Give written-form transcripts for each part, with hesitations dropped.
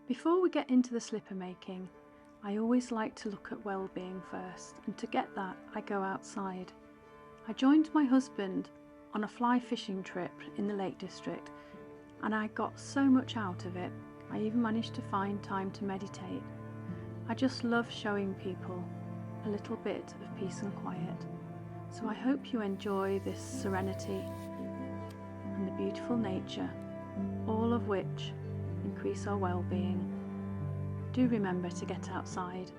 Before we get into the slipper making, I always like to look at well-being first, and to get that I go outside. I joined my husband on a fly fishing trip in the Lake District and I got so much out of it. I even managed to find time to meditate. I just love showing people a little bit of peace and quiet. So I hope you enjoy this serenity and the beautiful nature, all of which increase our well-being. Do remember to get outside,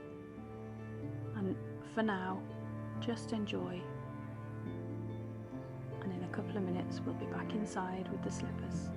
and for now, just enjoy. And in a couple of minutes, we'll be back inside with the slippers.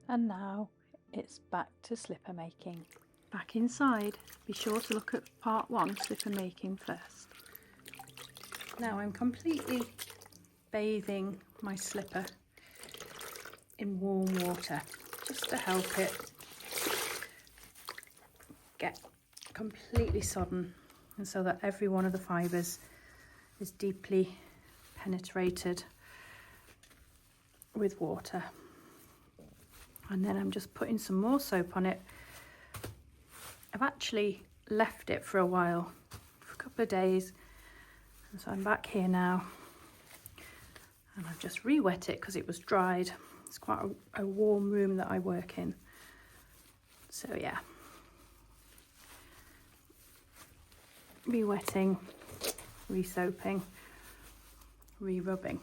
And now it's back to slipper making. Back inside, be sure to look at part 1, slipper making first. Now I'm completely bathing my slipper in warm water just to help it get completely sodden, and so that every one of the fibres is deeply penetrated with water. And then I'm just putting some more soap on it. I've actually left it for a while, for a couple of days, and so I'm back here now, and I've just re-wet it because it was dried. It's quite a warm room that I work in, so yeah, re-wetting, re-soaping, re-rubbing.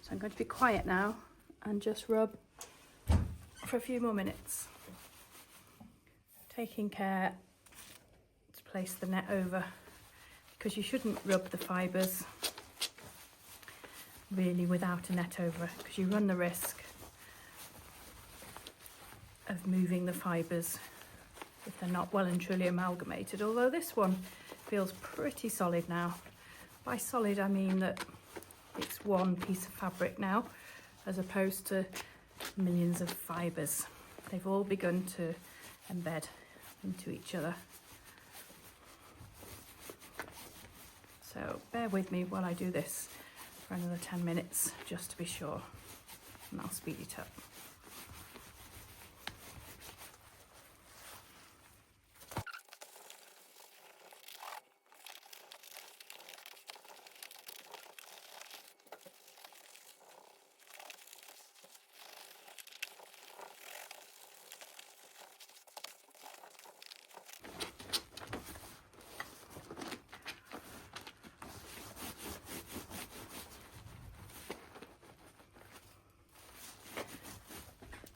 So I'm going to be quiet now and just rub for a few more minutes, taking care to place the net over, because you shouldn't rub the fibres really without a net over, because you run the risk of moving the fibres if they're not well and truly amalgamated. Although this one feels pretty solid now. By solid I mean that it's one piece of fabric now, as opposed to millions of fibres. They've all begun to embed into each other. So bear with me while I do this for another 10 minutes just to be sure, and I'll speed it up.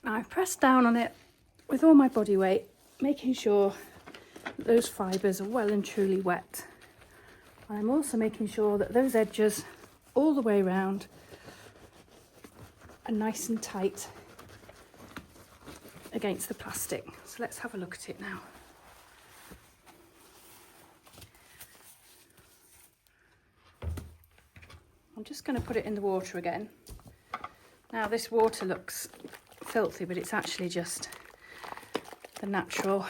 Now I've pressed down on it with all my body weight, making sure that those fibres are well and truly wet. And I'm also making sure that those edges all the way around are nice and tight against the plastic. So let's have a look at it now. I'm just going to put it in the water again. Now this water looks filthy, but it's actually just the natural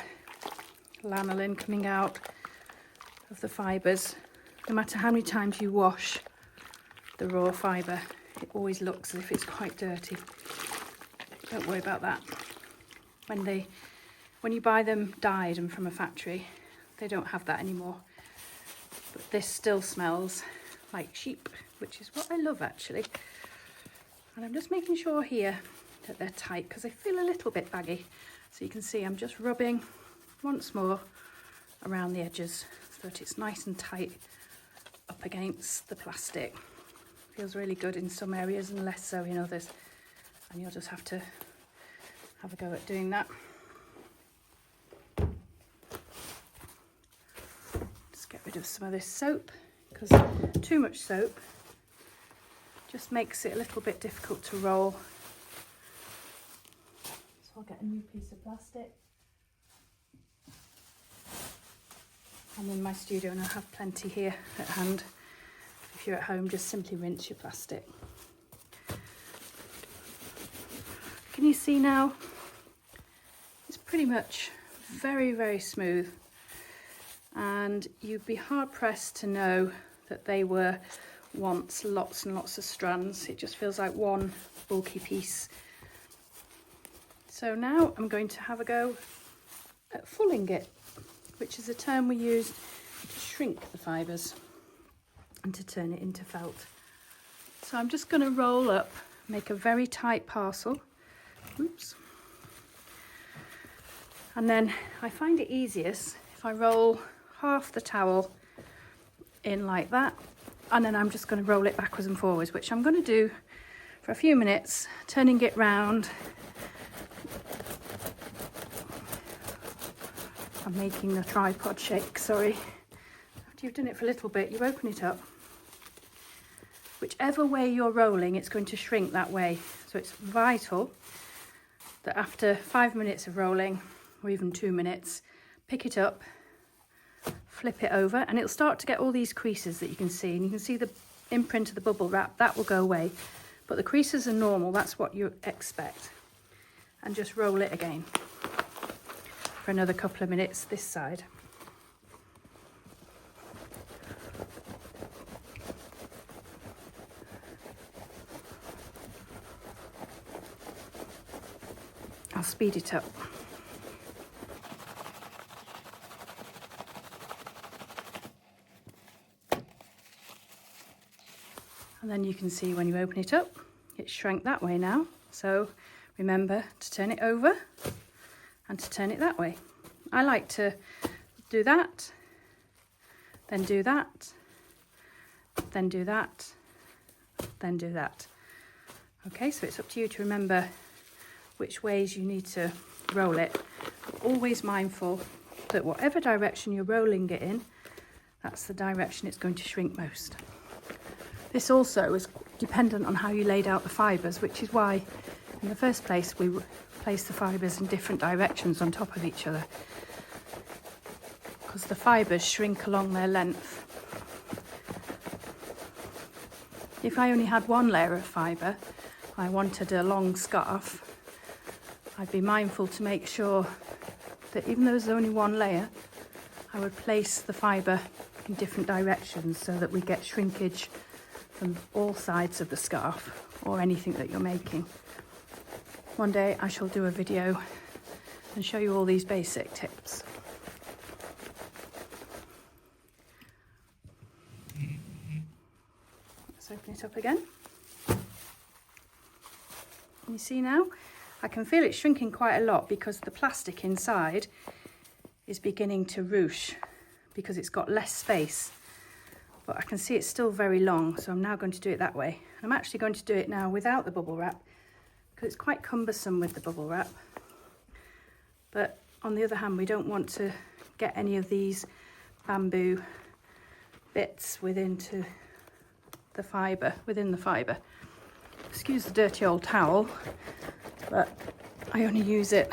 lanolin coming out of the fibres. No matter how many times you wash the raw fibre, it always looks as if it's quite dirty. Don't worry about that. When you buy them dyed and from a factory, they don't have that anymore. But this still smells like sheep, which is what I love actually. And I'm just making sure here that they're tight because they feel a little bit baggy. So you can see I'm just rubbing once more around the edges so that it's nice and tight up against the plastic. Feels really good in some areas and less so in others, and you'll just have to have a go at doing that. Just get rid of some of this soap, because too much soap just makes it a little bit difficult to roll. So I'll get a new piece of plastic. I'm in my studio and I have plenty here at hand. If you're at home, just simply rinse your plastic. Can you see now? It's pretty much very, very smooth, and you'd be hard pressed to know that they were once lots and lots of strands. It just feels like one bulky piece. So now I'm going to have a go at fulling it, which is a term we use to shrink the fibres and to turn it into felt. So I'm just going to roll up, make a very tight parcel. Oops. And then I find it easiest if I roll half the towel in like that, and then I'm just going to roll it backwards and forwards, which I'm going to do for a few minutes, turning it round. I'm making the tripod shake, sorry. After you've done it for a little bit, you open it up. Whichever way you're rolling, it's going to shrink that way. So it's vital that after 5 minutes of rolling, or even 2 minutes, pick it up, flip it over, and it'll start to get all these creases that you can see. And you can see the imprint of the bubble wrap, that will go away. But the creases are normal, that's what you expect. And just roll it again for another couple of minutes this side. I'll speed it up. And then you can see when you open it up, it's shrank that way now. So remember to turn it over and to turn it that way. I like to do that, then do that, then do that, then do that. Okay, so it's up to you to remember which ways you need to roll it. Always mindful that whatever direction you're rolling it in, that's the direction it's going to shrink most. This also is dependent on how you laid out the fibres, which is why in the first place we place the fibres in different directions on top of each other, because the fibres shrink along their length. If I only had one layer of fibre, I wanted a long scarf, I'd be mindful to make sure that even though there's only one layer, I would place the fibre in different directions so that we get shrinkage from all sides of the scarf or anything that you're making. One day I shall do a video and show you all these basic tips. Let's open it up again. You see now, I can feel it shrinking quite a lot because the plastic inside is beginning to ruche because it's got less space. But I can see it's still very long, so I'm now going to do it that way. I'm actually going to do it now without the bubble wrap because it's quite cumbersome with the bubble wrap. But on the other hand, we don't want to get any of these bamboo bits within the fibre. Excuse the dirty old towel, but I only use it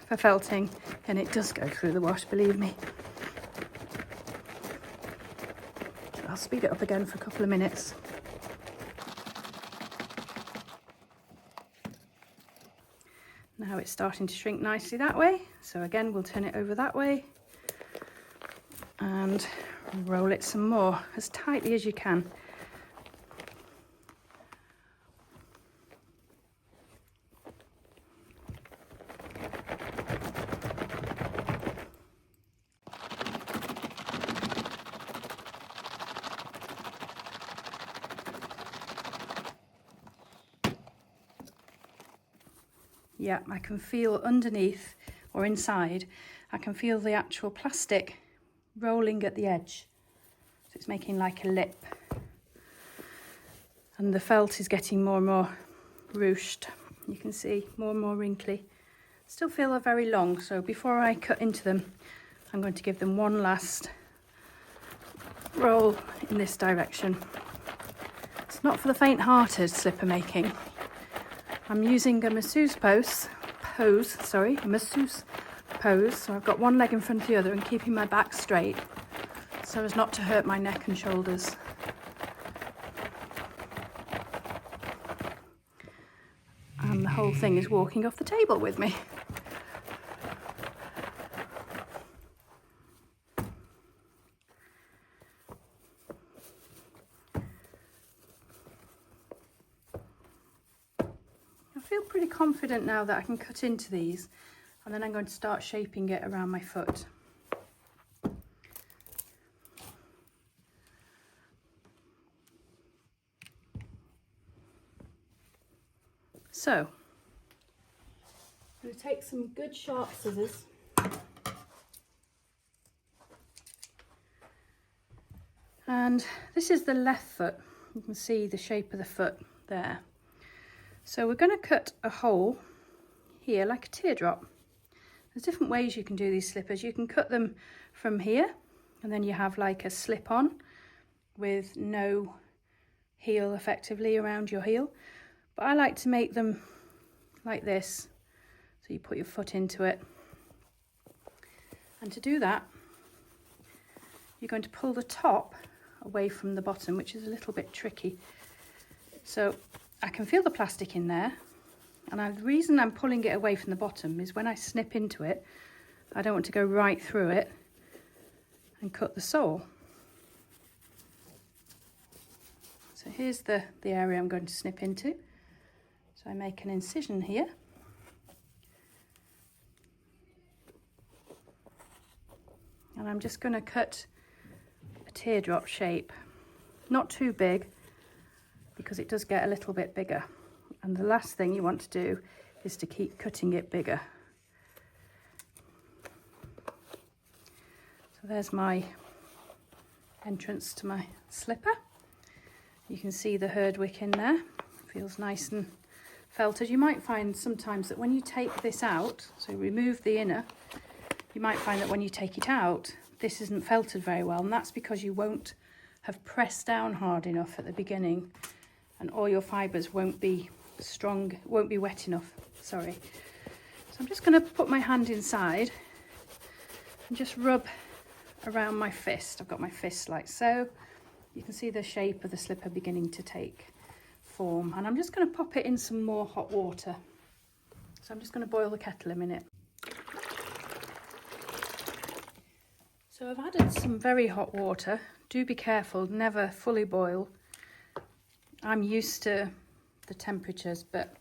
for felting, and it does go through the wash, believe me. I'll speed it up again for a couple of minutes. Now it's starting to shrink nicely that way, so again we'll turn it over that way and roll it some more as tightly as you can. Yeah, I can feel underneath or inside, I can feel the actual plastic rolling at the edge. So it's making like a lip. And the felt is getting more and more ruched. You can see more and more wrinkly. Still feel they're very long, so before I cut into them, I'm going to give them one last roll in this direction. It's not for the faint-hearted slipper making. I'm using a masseuse pose, so I've got one leg in front of the other and keeping my back straight so as not to hurt my neck and shoulders. And the whole thing is walking off the table with me. I feel pretty confident now that I can cut into these, and then I'm going to start shaping it around my foot. So, I'm going to take some good sharp scissors and this is the left foot. You can see the shape of the foot there. So we're going to cut a hole here like a teardrop. There's different ways you can do these slippers. You can cut them from here and then you have like a slip on with no heel effectively around your heel. But I like to make them like this. So you put your foot into it. And to do that, you're going to pull the top away from the bottom, which is a little bit tricky. So I can feel the plastic in there. And the reason I'm pulling it away from the bottom is when I snip into it, I don't want to go right through it and cut the sole. So here's the area I'm going to snip into. So I make an incision here. And I'm just going to cut a teardrop shape. Not too big, because it does get a little bit bigger. And the last thing you want to do is to keep cutting it bigger. So there's my entrance to my slipper. You can see the Herdwick in there. Feels nice and felted. You might find sometimes that when you take this out, so remove the inner, you might find that when you take it out, this isn't felted very well, and that's because you won't have pressed down hard enough at the beginning, and all your fibres won't be strong, won't be wet enough, sorry. So I'm just going to put my hand inside and just rub around my fist. I've got my fist like so. You can see the shape of the slipper beginning to take form, and I'm just going to pop it in some more hot water. So I'm just going to boil the kettle a minute. So I've added some very hot water. Do be careful, never fully boil. I'm used to the temperatures, but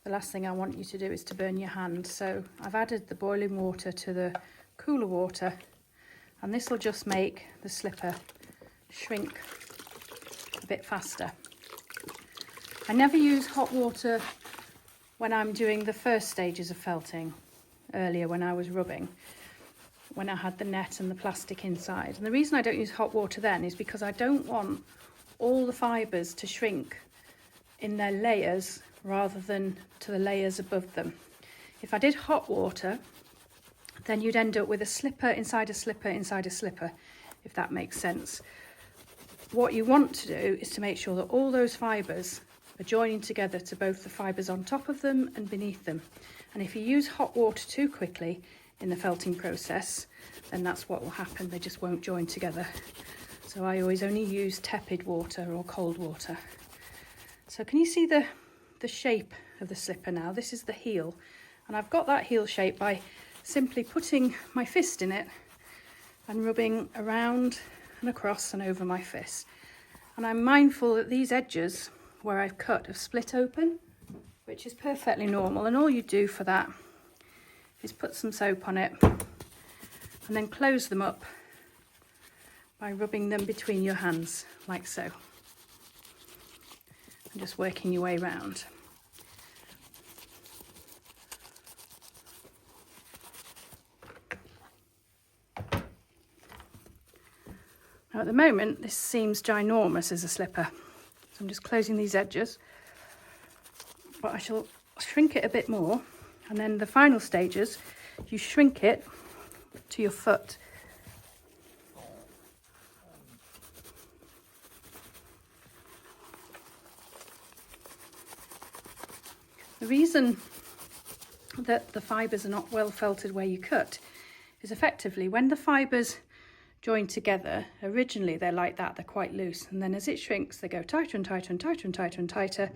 the last thing I want you to do is to burn your hand. So I've added the boiling water to the cooler water, and this will just make the slipper shrink a bit faster. I never use hot water when I'm doing the first stages of felting, earlier when I was rubbing, when I had the net and the plastic inside. And the reason I don't use hot water then is because I don't want all the fibres to shrink in their layers rather than to the layers above them. If I did hot water, then you'd end up with a slipper inside a slipper inside a slipper, if that makes sense. What you want to do is to make sure that all those fibres are joining together to both the fibres on top of them and beneath them. And if you use hot water too quickly in the felting process, then that's what will happen. They just won't join together. So I always only use tepid water or cold water. So can you see the shape of the slipper now? This is the heel. And I've got that heel shape by simply putting my fist in it and rubbing around and across and over my fist. And I'm mindful that these edges where I've cut have split open, which is perfectly normal. And all you do for that is put some soap on it and then close them up by rubbing them between your hands like so, and just working your way round. Now at the moment this seems ginormous as a slipper, so I'm just closing these edges, but I shall shrink it a bit more, and then the final stages you shrink it to your foot. The reason that the fibres are not well felted where you cut is effectively when the fibres join together, originally they're like that, they're quite loose, and then as it shrinks they go tighter and tighter and tighter and tighter and tighter,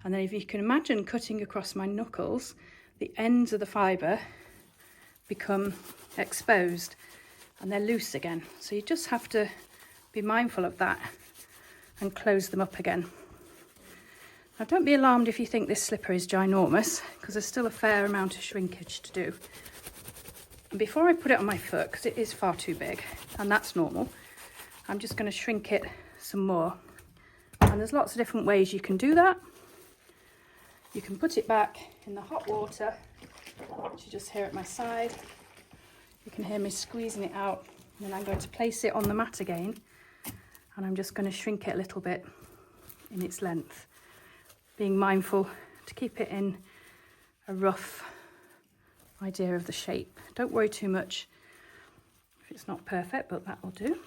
and then if you can imagine cutting across my knuckles, the ends of the fibre become exposed and they're loose again, so you just have to be mindful of that and close them up again. Now don't be alarmed if you think this slipper is ginormous, because there's still a fair amount of shrinkage to do. And before I put it on my foot, because it is far too big, and that's normal, I'm just going to shrink it some more. And there's lots of different ways you can do that. You can put it back in the hot water, which you just hear at my side. You can hear me squeezing it out, and then I'm going to place it on the mat again, and I'm just going to shrink it a little bit in its length, being mindful to keep it in a rough idea of the shape. Don't worry too much if it's not perfect, but that will do.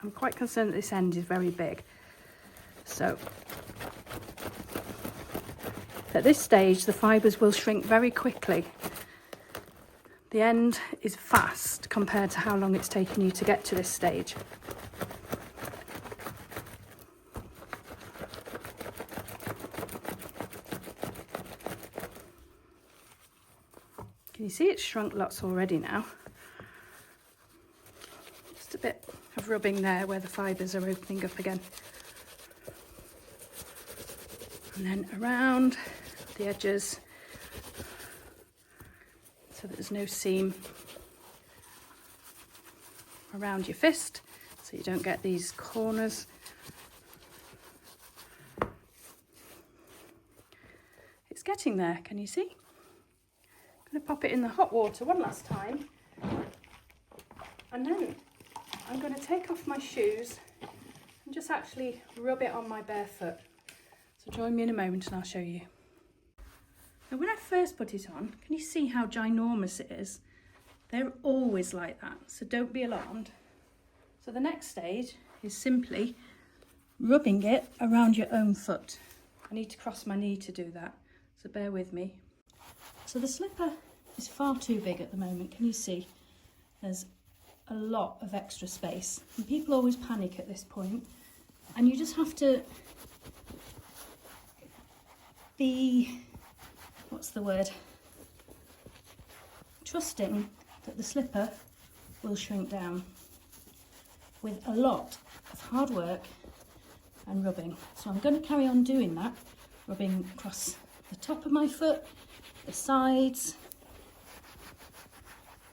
I'm quite concerned that this end is very big. So at this stage the fibres will shrink very quickly. The end is fast compared to how long it's taken you to get to this stage. Can you see it's shrunk lots already now? Just a bit of rubbing there where the fibres are opening up again. And then around the edges so that there's no seam around your fist, so you don't get these corners. It's getting there, can you see? I'm going to pop it in the hot water one last time, and then I'm going to take off my shoes and just actually rub it on my bare foot. So join me in a moment and I'll show you. Now when I first put it on, can you see how ginormous it is? They're always like that, so don't be alarmed. So the next stage is simply rubbing it around your own foot. I need to cross my knee to do that, so bear with me. So the slipper is far too big at the moment, can you see? There's a lot of extra space, and people always panic at this point, and you just have to be, what's the word, trusting that the slipper will shrink down with a lot of hard work and rubbing. So I'm going to carry on doing that, rubbing across the top of my foot, the sides,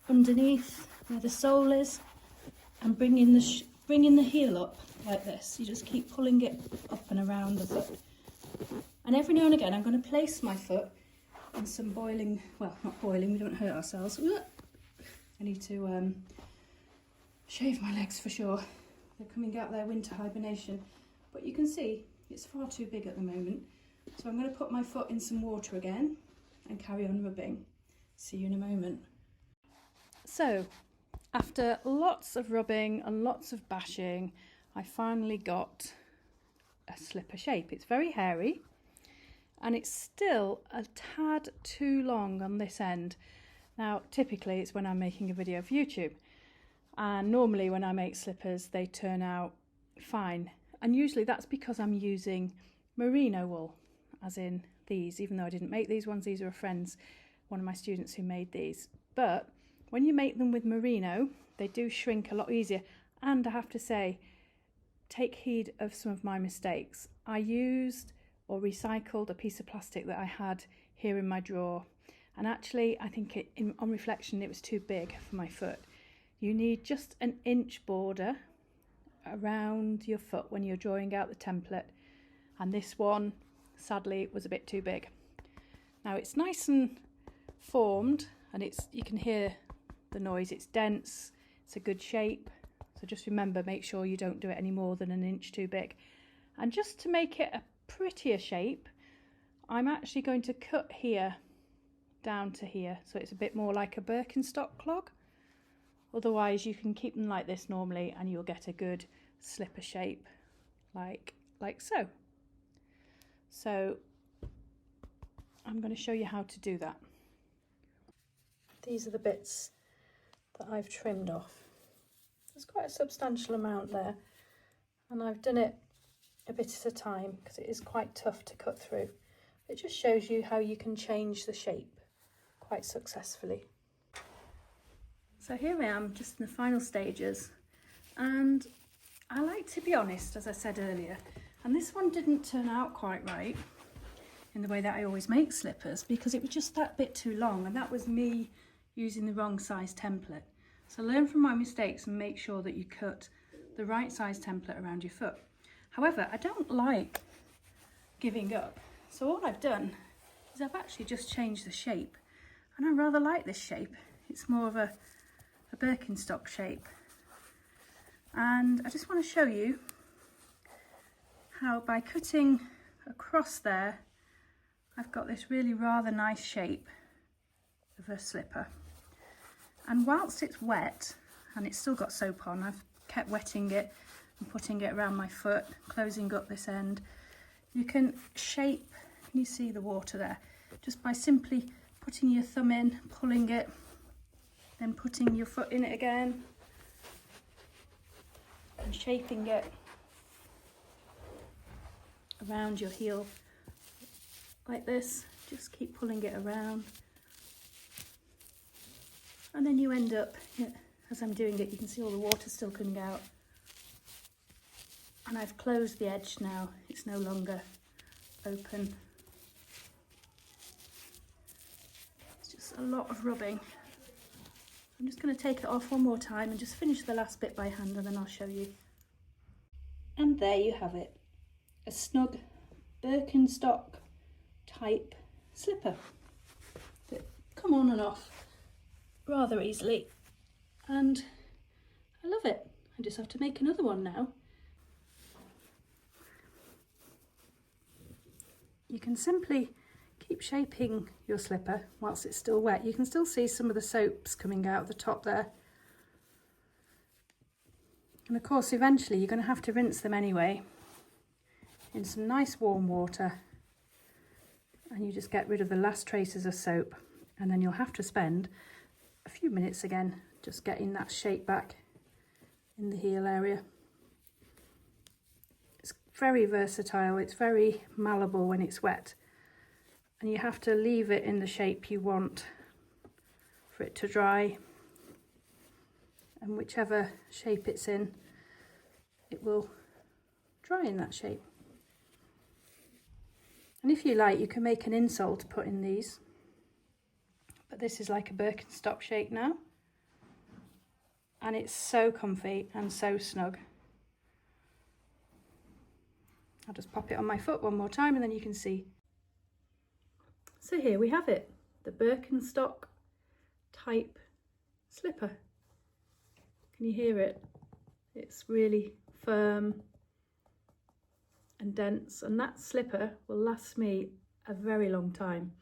underneath where the sole is, and bringing the heel up like this. You just keep pulling it up and around the foot. And every now and again I'm going to place my foot in some boiling, well, not boiling, we don't hurt ourselves. I need to shave my legs for sure. They're coming out their winter hibernation. But you can see it's far too big at the moment. So I'm going to put my foot in some water again and carry on rubbing. See you in a moment. So after lots of rubbing and lots of bashing, I finally got a slipper shape. It's very hairy and it's still a tad too long on this end. Now typically it's when I'm making a video for YouTube, and normally when I make slippers they turn out fine, and usually that's because I'm using merino wool, as in these, even though I didn't make these ones. These are a friend's, one of my students who made these. But when you make them with merino, they do shrink a lot easier. And I have to say, take heed of some of my mistakes. I used or recycled a piece of plastic that I had here in my drawer, and actually I think on reflection it was too big for my foot. You need just an inch border around your foot when you're drawing out the template, and this one sadly was a bit too big. Now it's nice and formed, and you can hear the noise. It's dense, it's a good shape, So just remember, make sure you don't do it any more than 1 inch too big. And just to make it a prettier shape, I'm actually going to cut here down to here, so it's a bit more like a Birkenstock clog. Otherwise you can keep them like this normally and you'll get a good slipper shape like so. So I'm going to show you how to do that. These are the bits that I've trimmed off. There's quite a substantial amount there, and I've done it a bit at a time because it is quite tough to cut through. It just shows you how you can change the shape quite successfully. So here I am, just in the final stages, and I like to be honest, as I said earlier, and this one didn't turn out quite right in the way that I always make slippers, because it was just that bit too long, and that was me using the wrong size template. So learn from my mistakes and make sure that you cut the right size template around your foot. However, I don't like giving up. So all I've done is I've actually just changed the shape, and I rather like this shape. It's more of a Birkenstock shape. And I just want to show you how by cutting across there, I've got this really rather nice shape of a slipper. And whilst it's wet and it's still got soap on, I've kept wetting it and putting it around my foot, closing up this end. You can shape, can you see the water there? Just by simply putting your thumb in, pulling it, then putting your foot in it again and shaping it around your heel like this. Just keep pulling it around. And then you end up, as I'm doing it, you can see all the water still coming out. And I've closed the edge now, it's no longer open. It's just a lot of rubbing. I'm just going to take it off one more time and just finish the last bit by hand, and then I'll show you. And there you have it, a snug Birkenstock type slipper that come on and off rather easily, and I love it. I just have to make another one now. You can simply keep shaping your slipper whilst it's still wet. You can still see some of the soaps coming out the top there, and of course eventually you're going to have to rinse them anyway in some nice warm water, and you just get rid of the last traces of soap, and then you'll have to spend a few minutes again just getting that shape back in the heel area. It's very versatile, it's very malleable when it's wet, and you have to leave it in the shape you want for it to dry, and whichever shape it's in, it will dry in that shape. And if you like, you can make an insole to put in these, but this is like a Birkenstock shape now, and it's so comfy and so snug. I'll just pop it on my foot one more time and then you can see. So here we have it, the Birkenstock type slipper. Can you hear it? It's really firm and dense, and that slipper will last me a very long time.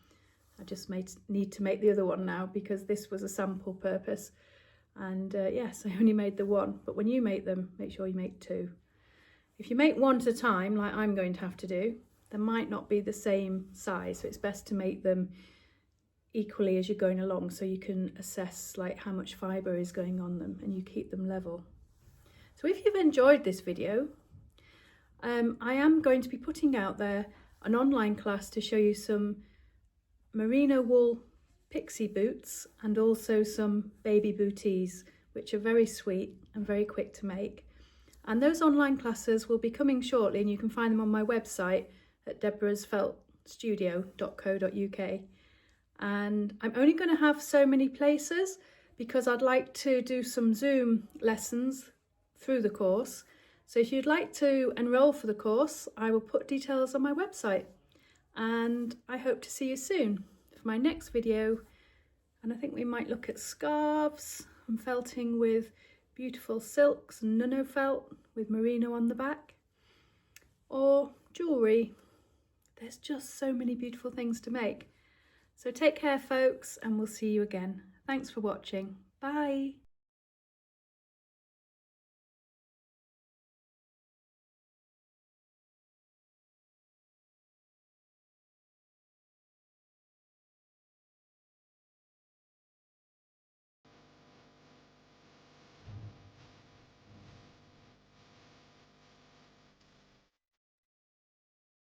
I just need to make the other one now because this was a sample purpose, and yes, I only made the one, but when you make them, make sure you make two. If you make one at a time, like I'm going to have to do, they might not be the same size, so it's best to make them equally as you're going along, so you can assess like how much fibre is going on them and you keep them level. So if you've enjoyed this video, I am going to be putting out there an online class to show you some merino wool pixie boots and also some baby booties, which are very sweet and very quick to make. And those online classes will be coming shortly, and you can find them on my website at deborahsfeltstudio.co.uk. And I'm only going to have so many places because I'd like to do some Zoom lessons through the course. So if you'd like to enroll for the course, I will put details on my website. And I hope to see you soon for my next video. And I think we might look at scarves and felting with beautiful silks and nano felt with merino on the back, or jewellery. There's just so many beautiful things to make. So take care folks, and we'll see you again. Thanks for watching. Bye.